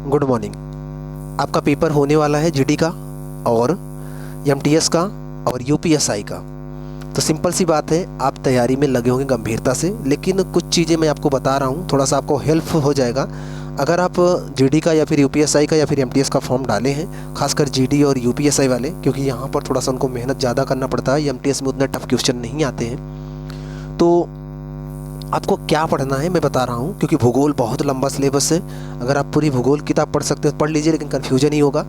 Good morning. आपका paper होने वाला है जीडी का और एमटीएस का और यूपीएसआई का। तो सिंपल सी बात है, आप तैयारी में लगे होंगे गंभीरता से, लेकिन कुछ चीज़ें मैं आपको बता रहा हूँ, थोड़ा सा आपको हेल्प हो जाएगा। अगर आप जीडी का या फिर यूपीएसआई का या फिर एमटीएस का फॉर्म डाले हैं, खासकर जीडी और यूपीएसआई वाले, क्योंकि यहाँ पर थोड़ा सा उनको मेहनत ज़्यादा करना पड़ता है, एमटीएस में उतने टफ क्वेश्चन नहीं आते हैं। तो आपको क्या पढ़ना है मैं बता रहा हूँ, क्योंकि भूगोल बहुत लंबा सिलेबस है। अगर आप पूरी भूगोल किताब पढ़ सकते हो तो पढ़ लीजिए, लेकिन कन्फ्यूजन ही होगा।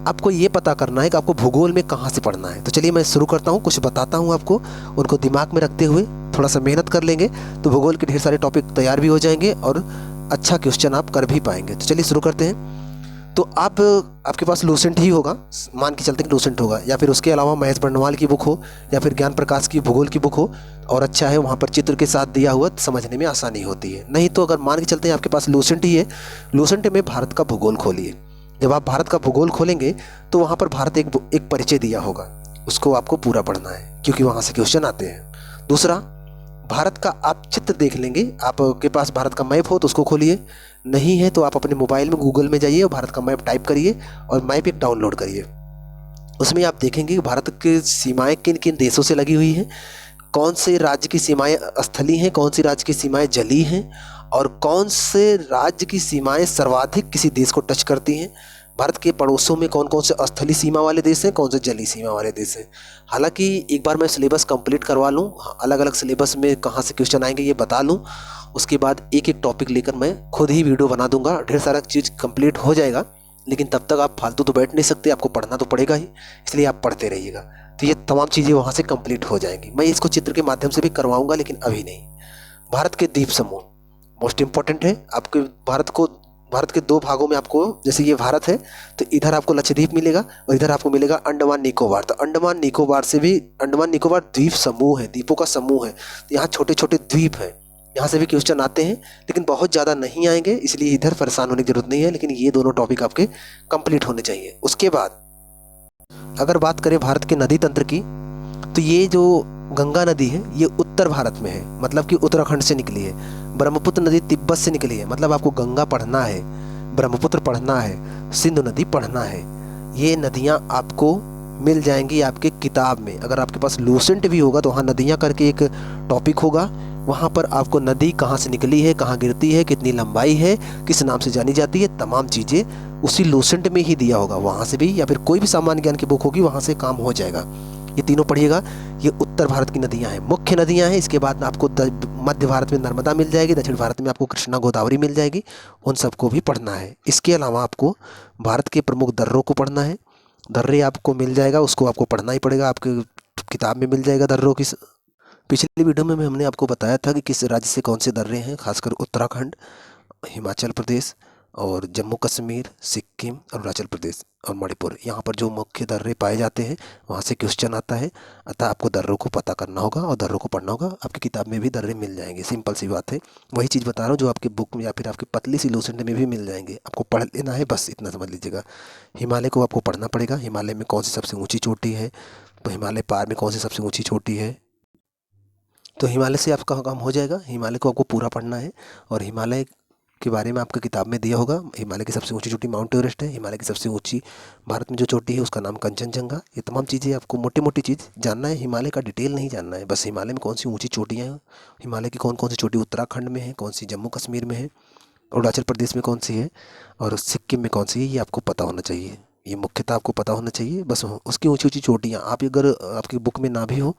आपको ये पता करना है कि आपको भूगोल में कहाँ से पढ़ना है। तो चलिए मैं शुरू करता हूँ, कुछ बताता हूँ आपको, उनको दिमाग में रखते हुए थोड़ा सा मेहनत कर लेंगे तो भूगोल के ढेर सारे टॉपिक तैयार भी हो जाएंगे और अच्छा क्वेश्चन आप कर भी पाएंगे। तो चलिए शुरू करते हैं। तो आपके पास लूसेंट ही होगा, मान के चलते कि लूसेंट होगा, या फिर उसके अलावा महेश बर्णवाल की बुक हो, या फिर ज्ञान प्रकाश की भूगोल की बुक हो, और अच्छा है वहाँ पर चित्र के साथ दिया हुआ, समझने में आसानी होती है। नहीं तो अगर मान के चलते हैं आपके पास लूसेंट ही है, लूसेंट में भारत का भूगोल खोलिए। जब आप भारत का भूगोल खोलेंगे तो वहाँ पर भारत एक परिचय दिया होगा, उसको आपको पूरा पढ़ना है, क्योंकि वहाँ से क्वेश्चन आते हैं। दूसरा, भारत का आप चित्र देख लेंगे, आपके पास भारत का मैप हो तो उसको खोलिए, नहीं है तो आप अपने मोबाइल में गूगल में जाइए और भारत का मैप टाइप करिए और मैप एक डाउनलोड करिए। उसमें आप देखेंगे कि भारत की सीमाएं किन किन देशों से लगी हुई हैं, कौन से राज्य की सीमाएं स्थलीय हैं, कौन सी राज्य की सीमाएं जलीय हैं, और कौन से राज्य की सीमाएं सर्वाधिक किसी देश को टच करती हैं। भारत के पड़ोसों में कौन कौन से स्थलीय सीमा वाले देश हैं, कौन से जलीय सीमा वाले देश हैं। हालांकि एक बार मैं सिलेबस कंप्लीट करवा लूँ, अलग अलग सिलेबस में कहाँ से क्वेश्चन आएंगे ये बता लूँ, उसके बाद एक एक टॉपिक लेकर मैं खुद ही वीडियो बना दूंगा, ढेर सारा चीज़ कंप्लीट हो जाएगा। लेकिन तब तक आप फालतू तो बैठ नहीं सकते, आपको पढ़ना तो पड़ेगा ही, इसलिए आप पढ़ते रहिएगा। तो ये तमाम चीज़ें वहाँ से कंप्लीट हो जाएंगी। मैं इसको चित्र के माध्यम से भी करवाऊंगा, लेकिन अभी नहीं। भारत के द्वीप समूह मोस्ट इंपॉर्टेंट है आपके। भारत के दो भागों में आपको, जैसे ये भारत है तो इधर आपको लक्षद्वीप मिलेगा और इधर आपको मिलेगा अंडमान निकोबार। तो अंडमान निकोबार से भी, अंडमान निकोबार द्वीप समूह है, द्वीपों का समूह है। तो यहाँ छोटे छोटे द्वीप हैं, यहाँ से भी क्वेश्चन आते हैं, लेकिन बहुत ज़्यादा नहीं आएंगे, इसलिए इधर परेशान होने की जरूरत नहीं है। लेकिन ये दोनों टॉपिक आपके कंप्लीट होने चाहिए। उसके बाद अगर बात करें भारत के नदी तंत्र की, तो ये जो गंगा नदी है ये उत्तर भारत में है, मतलब कि उत्तराखंड से निकली है। ब्रह्मपुत्र नदी तिब्बत से निकली है, मतलब आपको गंगा पढ़ना है, ब्रह्मपुत्र पढ़ना है, सिंधु नदी पढ़ना है। ये नदियाँ आपको मिल जाएंगी आपके किताब में। अगर आपके पास लूसेंट भी होगा तो वहाँ नदियाँ करके एक टॉपिक होगा, वहाँ पर आपको नदी कहाँ से निकली है, कहाँ गिरती है, कितनी लंबाई है, किस नाम से जानी जाती है, तमाम चीज़ें उसी लूसेंट में ही दिया होगा। वहाँ से भी, या फिर कोई भी सामान्य ज्ञान की बुक होगी वहाँ से काम हो जाएगा। ये तीनों पढ़िएगा। ये उत्तर भारत की नदियाँ हैं, मुख्य नदियाँ हैं। इसके बाद आपको मध्य भारत में नर्मदा मिल जाएगी, दक्षिण भारत में आपको कृष्णा गोदावरी मिल जाएगी, उन सबको भी पढ़ना है। इसके अलावा आपको भारत के प्रमुख दर्रों को पढ़ना है। दर्रे आपको मिल जाएगा, उसको आपको पढ़ना ही पड़ेगा, आपके किताब में मिल जाएगा दर्रों की। पिछली वीडियो में हमने आपको बताया था कि किस राज्य से कौन से दर्रे हैं, खासकर उत्तराखंड, हिमाचल प्रदेश और जम्मू कश्मीर, सिक्किम, अरुणाचल प्रदेश और मणिपुर, यहाँ पर जो मुख्य दर्रे पाए जाते हैं वहाँ से क्वेश्चन आता है। अतः आपको दर्रों को पता करना होगा और दर्रों को पढ़ना होगा। आपकी किताब में भी दर्रे मिल जाएंगे, सिंपल सी बात है। वही चीज़ बता रहा हूँ जो आपकी बुक में या फिर आपकी पतली सी लूसेंट में भी मिल जाएंगे, आपको पढ़ लेना है, बस इतना समझ लीजिएगा। हिमालय को आपको पढ़ना पड़ेगा, हिमालय में कौन सी सबसे ऊँची चोटी है, तो हिमालय पार में कौन सी सबसे ऊँची चोटी है। तो हिमालय से आपका काम हो जाएगा, हिमालय को आपको पूरा पढ़ना है। और हिमालय के बारे में आपको किताब में दिया होगा। हिमालय की सबसे ऊंची चोटी माउंट एवरेस्ट है, हिमालय की सबसे ऊंची भारत में जो चोटी है उसका नाम कंचनजंगा। ये तमाम चीज़ें आपको मोटी मोटी चीज़ जानना है, हिमालय का डिटेल नहीं जानना है। बस हिमालय में कौन सी ऊँची चोटियाँ हैं, हिमालय की कौन कौन सी चोटी उत्तराखंड में है, कौन सी जम्मू कश्मीर में है, अरुणाचल प्रदेश में कौन सी है, और सिक्किम में कौन सी है, ये आपको पता होना चाहिए। ये मुख्यतः आपको पता होना चाहिए। बस उसकी ऊंची ऊंची चोटियाँ आप, अगर आपकी बुक में ना भी हो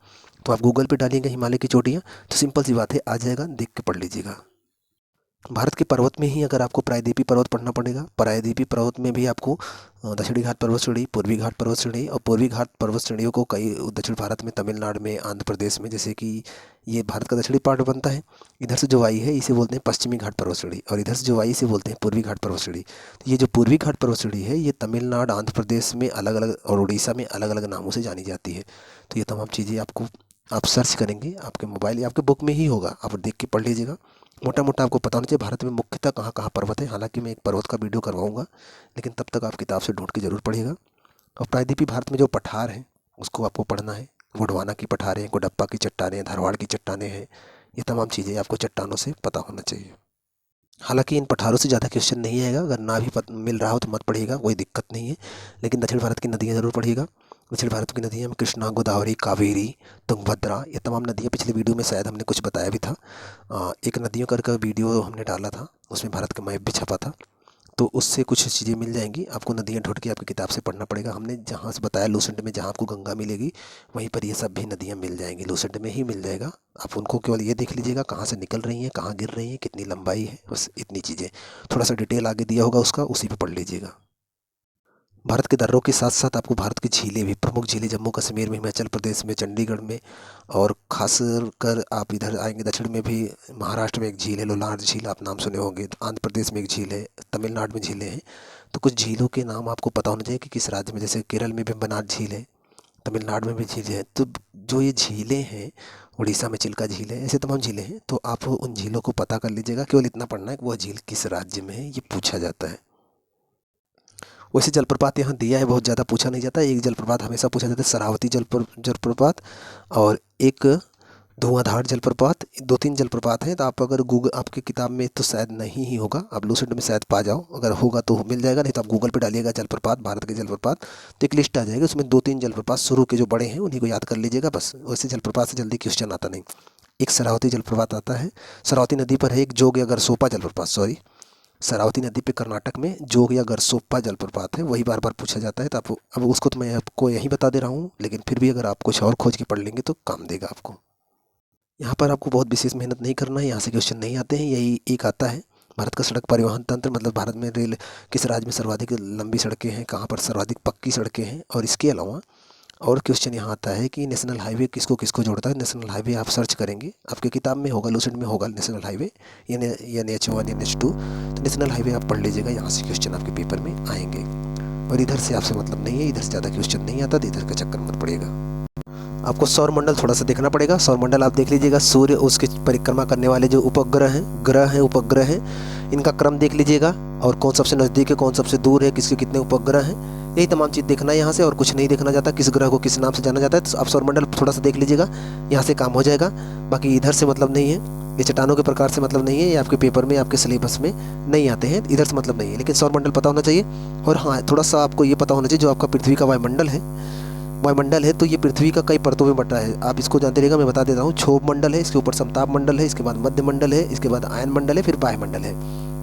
तो आप गूगल पे डालिएगा हिमालय की चोटियाँ, तो सिंपल सी बात है आ जाएगा, देख के पढ़ लीजिएगा। भारत के पर्वत में ही अगर आपको प्रायद्वीपीय पर्वत पढ़ना पड़ेगा, प्रायद्वीपीय पर्वत में भी आपको दक्षिणी घाट पर्वत श्रेणी, पूर्वी घाट पर्वत श्रेणी, और पूर्वी घाट पर्वत श्रेणियों को कई दक्षिण भारत में, तमिलनाडु में, आंध्र प्रदेश में, जैसे कि ये भारत का दक्षिणी पार्ट बनता है, इधर से जो आई है इसे बोलते हैं पश्चिमी घाट पर्वत श्रेणी, और इधर से जो आई इसे बोलते हैं पूर्वी घाट पर्वत श्रेणी। तो ये जो पूर्वी घाट पर्वत श्रेणी है ये तमिलनाडु, आंध्र प्रदेश में अलग अलग, और उड़ीसा में अलग अलग नामों से जानी जाती है। तो ये तमाम चीज़ें आपको, आप सर्च करेंगे आपके मोबाइल या आपके बुक में ही होगा, आप देख के पढ़ लीजिएगा। मोटा मोटा आपको पता होना चाहिए भारत में मुख्यतः कहाँ कहाँ पर्वत है। हालांकि मैं एक पर्वत का वीडियो करवाऊंगा, लेकिन तब तक आप किताब से ढूंढ के जरूर पढ़िएगा। और प्रायद्वीपीय भारत में जो पठार हैं उसको आपको पढ़ना है। गोंडवाना की पठारें, गुडप्पा की चट्टानें, धारवाड़ की चट्टानें हैं, ये तमाम चीज़ें आपको चट्टानों से पता होना चाहिए। हालांकि इन पठारों से ज़्यादा क्वेश्चन नहीं आएगा, अगर ना भी मिल रहा हो तो मत पढ़िएगा, कोई दिक्कत नहीं है। लेकिन दक्षिण भारत की नदियाँ ज़रूर पढ़िएगा। दक्षिण भारत की नदियाँ में कृष्णा, गोदावरी, कावेरी, तुंगभद्रा, ये तमाम नदियाँ पिछले वीडियो में शायद हमने कुछ बताया भी था। एक नदियों का वीडियो हमने डाला था, उसमें भारत का मैप भी छपा था, तो उससे कुछ चीज़ें मिल जाएंगी। आपको नदियाँ ढूंढ के आपकी किताब से पढ़ना पड़ेगा। हमने जहाँ से बताया लूसेंट में जहाँ आपको गंगा मिलेगी, वहीं पर ये सब भी नदियाँ मिल जाएंगी, लूसेंट में ही मिल जाएगा। आप उनको केवल ये देख लीजिएगा कहाँ से निकल रही हैं, कहाँ गिर रही हैं, कितनी लंबाई है, बस इतनी चीज़ें। थोड़ा सा डिटेल आगे दिया होगा उसका, उसी पर पढ़ लीजिएगा। भारत के दर्रों के साथ साथ आपको भारत की झीलें भी, प्रमुख झीलें जम्मू कश्मीर में, हिमाचल प्रदेश में, चंडीगढ़ में, और खास कर आप इधर आएंगे दक्षिण में भी, महाराष्ट्र में एक झील है लोनार झील, आप नाम सुने होंगे। आंध्र प्रदेश में एक झील है, तमिलनाडु में झीलें हैं। तो कुछ झीलों के नाम आपको पता होना चाहिए कि किस राज्य में, जैसे केरल में वेम्बनाड झील है, तमिलनाडु में भी झील है। तो जो ये झीलें हैं, उड़ीसा में चिल्का झील है, ऐसे तमाम झीलें हैं। तो आप उन झीलों को पता कर लीजिएगा, केवल इतना पढ़ना है कि वह झील किस राज्य में है, ये पूछा जाता है। वैसे जलप्रपात यहाँ दिया है, बहुत ज़्यादा पूछा नहीं जाता। एक जलप्रपात हमेशा पूछा जाता है, शरावती जलप्रपात, और एक धुआंधार जलप्रपात। 2-3 जलप्रपात हैं। तो आप अगर गूगल, आपकी किताब में तो शायद नहीं ही होगा, आप लूसेंट में शायद पा जाओ, अगर होगा तो मिल जाएगा, नहीं तो आप गूगल पे डालिएगा जलप्रपात, भारत के जलप्रपात, तो एक लिस्ट आ जाएगी, उसमें 2-3 जलप्रपात शुरू के जो बड़े हैं उन्हीं को याद कर लीजिएगा बस। वैसे जलप्रपात से जल्दी क्वेश्चन आता नहीं। एक शरावती जलप्रपात आता है, शरावती नदी पर है एक जोग या गरसोपा जलप्रपात, सॉरी, शरावती नदी पे कर्नाटक में जोग या गरसोप्पा जलप्रपात है, वही बार बार पूछा जाता है। तो आप अब उसको तो मैं आपको यहीं बता दे रहा हूँ, लेकिन फिर भी अगर आप कुछ और खोज के पढ़ लेंगे तो काम देगा आपको। यहाँ पर आपको बहुत विशेष मेहनत नहीं करना है, यहाँ से क्वेश्चन नहीं आते हैं। यही एक आता है, भारत का सड़क परिवहन तंत्र, मतलब भारत में रेल किस राज्य में सर्वाधिक लंबी सड़कें हैं, कहाँ पर सर्वाधिक पक्की सड़कें हैं। और इसके अलावा और क्वेश्चन यहाँ आता है कि नेशनल हाईवे किसको किसको जोड़ता है। नेशनल हाईवे आप सर्च करेंगे, आपके किताब में होगा, लूसेंट में होगा नेशनल हाईवे, NH1 NH2। तो नेशनल हाईवे आप पढ़ लीजिएगा, यहाँ से क्वेश्चन आपके पेपर में आएंगे। और इधर से आपसे मतलब नहीं है, इधर से ज़्यादा क्वेश्चन नहीं आता, तो इधर का चक्कर मत पड़ेगा। आपको सौर मंडल थोड़ा सा देखना पड़ेगा। सौर मंडल आप देख लीजिएगा, सूर्य, उसकी परिक्रमा करने वाले जो उपग्रह हैं, ग्रह हैं, उपग्रह हैं, इनका क्रम देख लीजिएगा, और कौन सबसे नज़दीक है, कौन सबसे दूर है, किसके कितने उपग्रह हैं, यही तमाम चीज़ देखना है यहाँ से, और कुछ नहीं देखना जाता। किस ग्रह को किस नाम से जाना जाता है, तो आप सौरमंडल थोड़ा सा देख लीजिएगा, यहाँ से काम हो जाएगा। बाकी इधर से मतलब नहीं है, ये चट्टानों के प्रकार से मतलब नहीं है, ये आपके पेपर में, आपके सिलेबस में नहीं आते हैं, इधर से मतलब नहीं है। लेकिन सौरमंडल पता होना चाहिए। और हाँ, थोड़ा सा आपको ये पता होना चाहिए, जो आपका पृथ्वी का वायुमंडल है, तो ये पृथ्वी का कई परतों में बटा है। आप इसको जानते रहिएगा, मैं बता देता हूँ। क्षोभ मंडल है, इसके ऊपर समताप मंडल है, इसके बाद मध्य मंडल है, इसके बाद आयन मंडल है, फिर बाह्य मंडल है।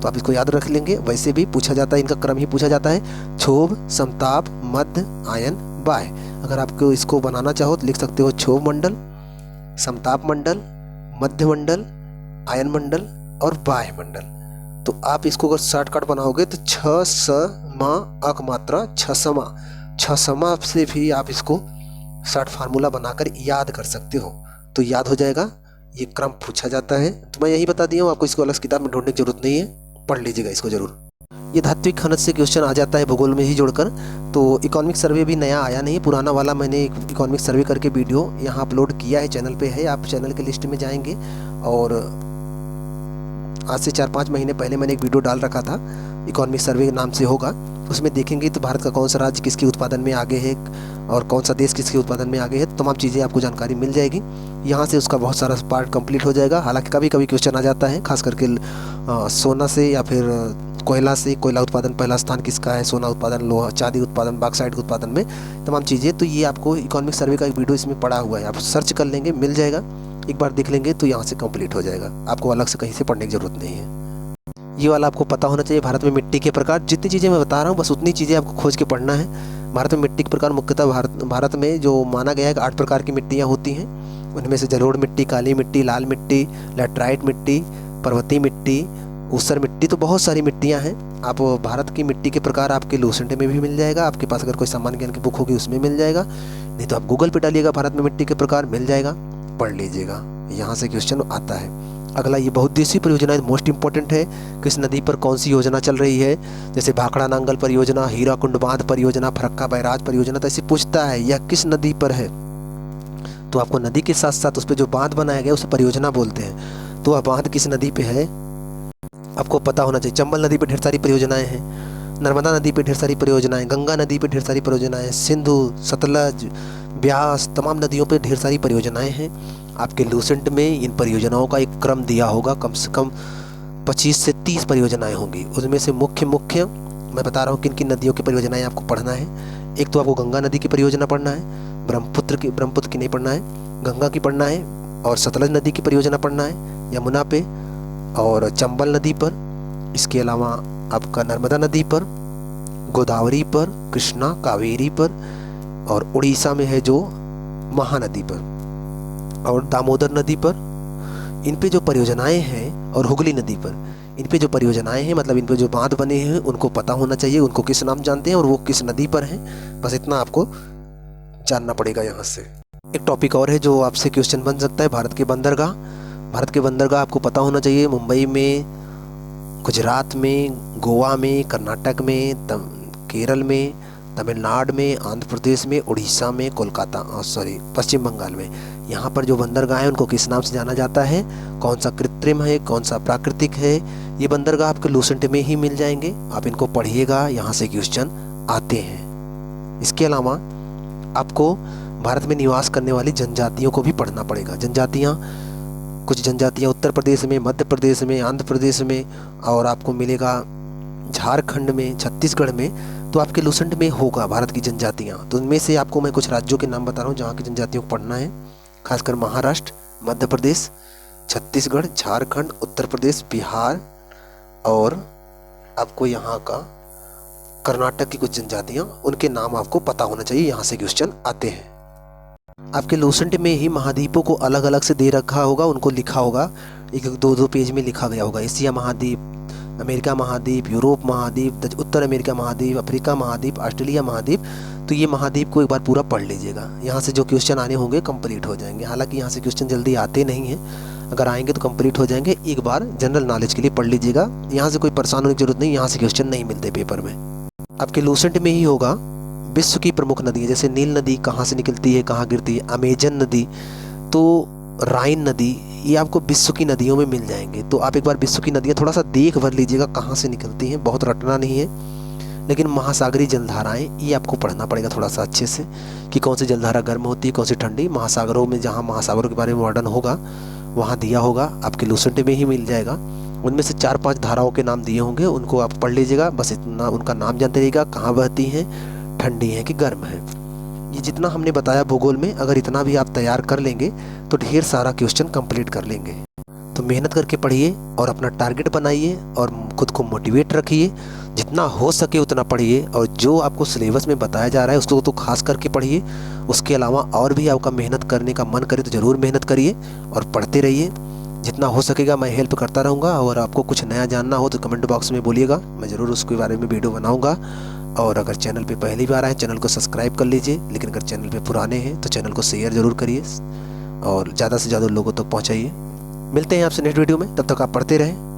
तो आप इसको याद रख लेंगे। वैसे भी पूछा जाता है, इनका क्रम ही पूछा जाता है, क्षोभ, समताप, मध्य, आयन, बाह्य। अगर आपको इसको बनाना चाहो तो लिख सकते हो क्षोभ मंडल, समताप मंडल, मध्य मंडल, आयन मंडल और बाह्य मंडल। तो आप इसको अगर शॉर्टकट बनाओगे तो 6 अक मात्रा 6 से भी आप इसको शॉर्ट फार्मूला बनाकर याद कर सकते हो, तो याद हो जाएगा। ये क्रम पूछा जाता है, तो मैं यही बता दिया हूँ आपको, इसको अलग किताब में ढूंढने की जरूरत नहीं है, पढ़ लीजिएगा इसको जरूर। ये धात्विक खनिज से क्वेश्चन आ जाता है भूगोल में ही जोड़कर। तो इकोनॉमिक सर्वे भी नया आया नहीं, पुराना वाला मैंने इकोनॉमिक सर्वे करके वीडियो यहाँ अपलोड किया है, चैनल पे है, आप चैनल के लिस्ट में जाएंगे। और आज से 4-5 महीने पहले मैंने एक वीडियो डाल रखा था, इकोनॉमिक सर्वे नाम से होगा, उसमें देखेंगे तो भारत का कौन सा राज्य किसके उत्पादन में आगे है और कौन सा देश किसके उत्पादन में आगे है, तमाम चीज़ें आपको जानकारी मिल जाएगी। यहाँ से उसका बहुत सारा पार्ट कंप्लीट हो जाएगा। हालांकि कभी कभी क्वेश्चन आ जाता है, खास करके सोना से या फिर कोयला से, कोयला उत्पादन पहला स्थान किसका है, सोना उत्पादन, लोहा चांदी उत्पादन, बॉक्साइट उत्पादन में तमाम चीज़ें। तो ये आपको इकोनॉमिक सर्वे का एक वीडियो इसमें पड़ा हुआ है, आप सर्च कर लेंगे, मिल जाएगा, एक बार देख लेंगे तो यहाँ से कंप्लीट हो जाएगा, आपको अलग से कहीं से पढ़ने की ज़रूरत नहीं है। ये वाला आपको पता होना चाहिए, भारत में मिट्टी के प्रकार। जितनी चीज़ें मैं बता रहा हूँ बस उतनी चीज़ें आपको खोज के पढ़ना है। भारत में मिट्टी के प्रकार मुख्यतः भारत में जो माना गया है कि 8 प्रकार की मिट्टियाँ होती हैं। उनमें से जलोढ़ मिट्टी, काली मिट्टी, लाल मिट्टी, लैटराइट मिट्टी, पर्वतीय मिट्टी, ऊसर मिट्टी, तो बहुत सारी मिट्टियाँ हैं। आप भारत की मिट्टी के प्रकार आपके लूसेंट में भी मिल जाएगा, आपके पास अगर कोई सामान्य ज्ञान की बुक होगी उसमें मिल जाएगा, नहीं तो आप गूगल पे डालिएगा भारत में मिट्टी के प्रकार, मिल जाएगा, पढ़ लीजिएगा, यहाँ से क्वेश्चन आता है। अगला, ये बहुउद्देशीय परियोजना मोस्ट इंपॉर्टेंट है। किस नदी पर कौन सी योजना चल रही है, जैसे भाखड़ा नांगल परियोजना, हीराकुंड बांध परियोजना, फरक्का बैराज परियोजना, तो ऐसे पूछता है यह किस नदी पर है, तो आपको नदी के साथ साथ उस पर जो बांध बनाया गया उसे परियोजना बोलते हैं। तो वह बांध किस नदी पे है आपको पता होना चाहिए। चंबल नदी पे ढेर सारी परियोजनाएं हैं, नर्मदा नदी पे ढेर सारी परियोजनाएं, गंगा नदी पे ढेर सारी परियोजनाएं, सिंधु, सतलज, ब्यास, तमाम नदियों पे ढेर सारी परियोजनाएं हैं। आपके लूसेंट में इन परियोजनाओं का एक क्रम दिया होगा, कम से कम 25 से 30 परियोजनाएं होंगी। उसमें से मुख्य मैं बता रहा हूँ किन किन नदियों की परियोजनाएं आपको पढ़ना है। एक तो आपको गंगा नदी की परियोजना पढ़ना है, ब्रह्मपुत्र की नहीं पढ़ना है, गंगा की पढ़ना है, और सतलज नदी की परियोजना पढ़ना है यमुना पे और चंबल नदी पर। इसके अलावा आपका नर्मदा नदी पर, गोदावरी पर, कृष्णा कावेरी पर, और उड़ीसा में है जो महानदी पर, और दामोदर नदी पर। इन पे जो परियोजनाएं हैं, और हुगली नदी पर, इन पे जो परियोजनाएं हैं, मतलब इन पे जो बांध बने हैं उनको पता होना चाहिए, उनको किस नाम जानते हैं और वो किस नदी पर हैं। बस इतना आपको जानना पड़ेगा यहाँ से। एक टॉपिक और है जो आपसे क्वेश्चन बन सकता है, भारत के बंदरगाह। भारत के बंदरगाह आपको पता होना चाहिए, मुंबई में, गुजरात में, गोवा में, कर्नाटक में, केरल में, तमिलनाडु में, आंध्र प्रदेश में, उड़ीसा में, पश्चिम बंगाल में। यहाँ पर जो बंदरगाह है उनको किस नाम से जाना जाता है, कौन सा कृत्रिम है, कौन सा प्राकृतिक है। ये बंदरगाह आपके लूसेंट में ही मिल जाएंगे, आप इनको पढ़िएगा, यहाँ से क्वेश्चन आते हैं। इसके अलावा आपको भारत में निवास करने वाली जनजातियों को भी पढ़ना पड़ेगा। कुछ जनजातियाँ उत्तर प्रदेश में, मध्य प्रदेश में, आंध्र प्रदेश में, और आपको मिलेगा झारखंड में, छत्तीसगढ़ में। तो आपके लूसेंट में होगा भारत की जनजातियाँ। तो उनमें से आपको मैं कुछ राज्यों के नाम बता रहा हूँ जहाँ की जनजातियों को पढ़ना है, खासकर महाराष्ट्र, मध्य प्रदेश, छत्तीसगढ़, झारखंड, उत्तर प्रदेश, बिहार, और आपको यहाँ का कर्नाटक की कुछ जनजातियाँ, उनके नाम आपको पता होना चाहिए, यहाँ से क्वेश्चन आते हैं। आपके लूसेंट में ही महाद्वीपों को अलग अलग से दे रखा होगा, उनको लिखा होगा, एक दो पेज में लिखा गया होगा। एशिया महाद्वीप, अमेरिका महाद्वीप, यूरोप महाद्वीप, उत्तर अमेरिका महाद्वीप, अफ्रीका महाद्वीप, ऑस्ट्रेलिया महाद्वीप। तो ये महाद्वीप को एक बार पूरा पढ़ लीजिएगा, यहाँ से जो क्वेश्चन आने होंगे कंप्लीट हो जाएंगे। हालांकि यहाँ से क्वेश्चन जल्दी आते नहीं हैं, अगर आएंगे तो कंप्लीट हो जाएंगे। एक बार जनरल नॉलेज के लिए पढ़ लीजिएगा, यहाँ से कोई परेशान होने की जरूरत नहीं, यहाँ से क्वेश्चन नहीं मिलते पेपर में। आपके लूसेंट में ही होगा विश्व की प्रमुख नदी, जैसे नील नदी कहाँ से निकलती है, कहाँ गिरती है, अमेजन नदी, तो राइन नदी, ये आपको विश्व की नदियों में मिल जाएंगे। तो आप एक बार विश्व की नदियाँ थोड़ा सा देख भर लीजिएगा कहाँ से निकलती हैं, बहुत रटना नहीं है। लेकिन महासागरीय जलधाराएं, ये आपको पढ़ना पड़ेगा थोड़ा सा अच्छे से, कि कौन सी जलधारा गर्म होती है, कौन सी ठंडी। महासागरों में, जहाँ महासागरों के बारे में वर्णन होगा वहाँ दिया होगा, आपके लूसेंट में ही मिल जाएगा। उनमें से 4-5 धाराओं के नाम दिए होंगे, उनको आप पढ़ लीजिएगा, बस इतना उनका नाम जानते रहिएगा, कहाँ बहती हैं, ठंडी है कि गर्म है। ये जितना हमने बताया भूगोल में, अगर इतना भी आप तैयार कर लेंगे तो ढेर सारा क्वेश्चन कंप्लीट कर लेंगे। तो मेहनत करके पढ़िए और अपना टारगेट बनाइए और खुद को मोटिवेट रखिए, जितना हो सके उतना पढ़िए, और जो आपको सिलेबस में बताया जा रहा है उसको तो खास करके पढ़िए। उसके अलावा और भी आपका मेहनत करने का मन करे तो ज़रूर मेहनत करिए और पढ़ते रहिए। जितना हो सकेगा मैं हेल्प करता रहूँगा, और आपको कुछ नया जानना हो तो कमेंट बॉक्स में बोलिएगा, मैं ज़रूर उसके बारे में वीडियो बनाऊँगा। और अगर चैनल पे पहली बार आए चैनल को सब्सक्राइब कर लीजिए, लेकिन अगर चैनल पे पुराने हैं तो चैनल को शेयर ज़रूर करिए और ज़्यादा से ज़्यादा लोगों तक पहुँचाइए। मिलते हैं आपसे नेक्स्ट वीडियो में, तब तक आप पढ़ते रहें।